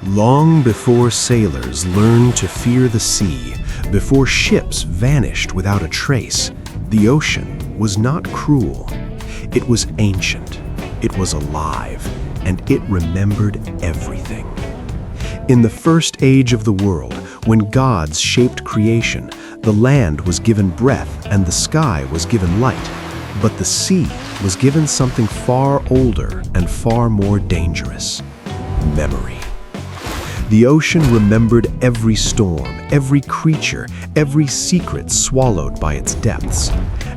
Long before sailors learned to fear the sea, before ships vanished without a trace, the ocean was not cruel. It was ancient, it was alive, and it remembered everything. In the first age of the world, when gods shaped creation, the land was given breath and the sky was given light, but the sea was given something far older and far more dangerous: memory. The ocean remembered every storm, every creature, every secret swallowed by its depths.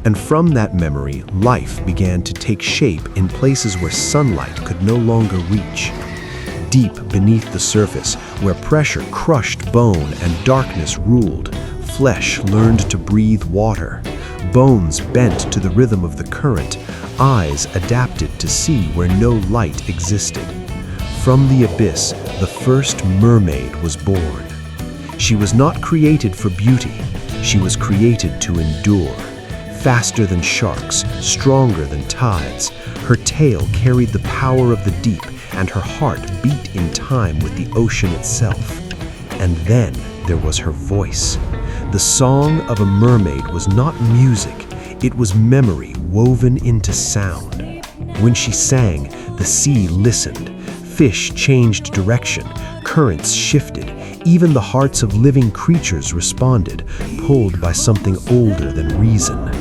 And from that memory, life began to take shape in places where sunlight could no longer reach. Deep beneath the surface, where pressure crushed bone and darkness ruled, flesh learned to breathe water. Bones bent to the rhythm of the current, eyes adapted to see where no light existed. From the abyss, the first mermaid was born. She was not created for beauty, she was created to endure. Faster than sharks, stronger than tides, her tail carried the power of the deep, and her heart beat in time with the ocean itself. And then there was her voice. The song of a mermaid was not music, it was memory woven into sound. When she sang, the sea listened. Fish changed direction, currents shifted, even the hearts of living creatures responded, pulled by something older than reason.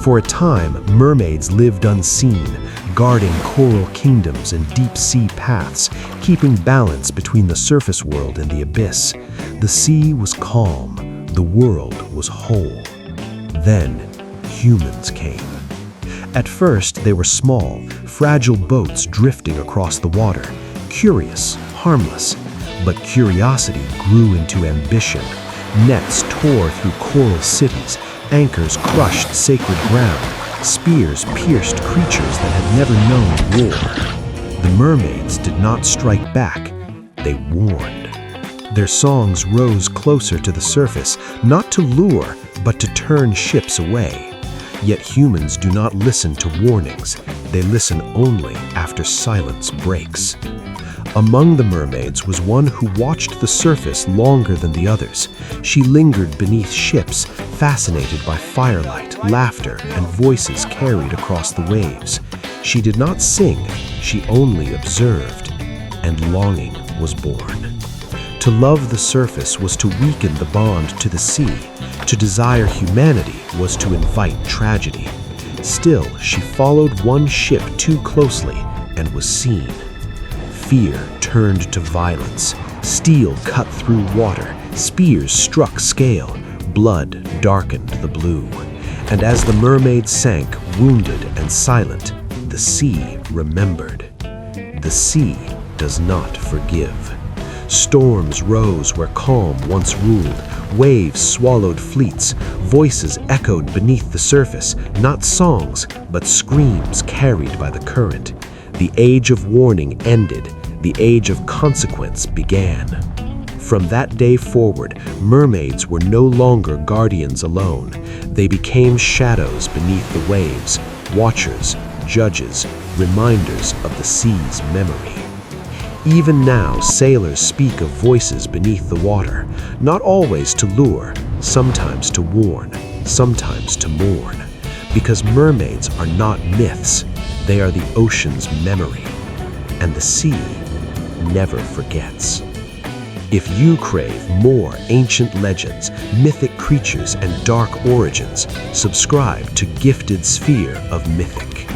For a time, mermaids lived unseen, guarding coral kingdoms and deep-sea paths, keeping balance between the surface world and the abyss. The sea was calm, the world was whole. Then, humans came. At first, they were small, fragile boats drifting across the water, curious, harmless. But curiosity grew into ambition. Nets tore through coral cities, anchors crushed sacred ground, spears pierced creatures that had never known war. The mermaids did not strike back, they warned. Their songs rose closer to the surface, not to lure, but to turn ships away. Yet humans do not listen to warnings, they listen only after silence breaks. Among the mermaids was one who watched the surface longer than the others. She lingered beneath ships, fascinated by firelight, laughter, and voices carried across the waves. She did not sing, she only observed, and longing was born. To love the surface was to weaken the bond to the sea. To desire humanity was to invite tragedy. Still, she followed one ship too closely and was seen. Fear turned to violence. Steel cut through water. Spears struck scale. Blood darkened the blue. And as the mermaid sank, wounded and silent, the sea remembered. The sea does not forgive. Storms rose where calm once ruled. Waves swallowed fleets. Voices echoed beneath the surface, not songs, but screams carried by the current. The age of warning ended. The age of consequence began. From that day forward, mermaids were no longer guardians alone. They became shadows beneath the waves, watchers, judges, reminders of the sea's memory. Even now, sailors speak of voices beneath the water, not always to lure, sometimes to warn, sometimes to mourn. Because mermaids are not myths, they are the ocean's memory. And the sea never forgets. If you crave more ancient legends, mythic creatures, and dark origins, subscribe to Gifted Sphere of Mythic.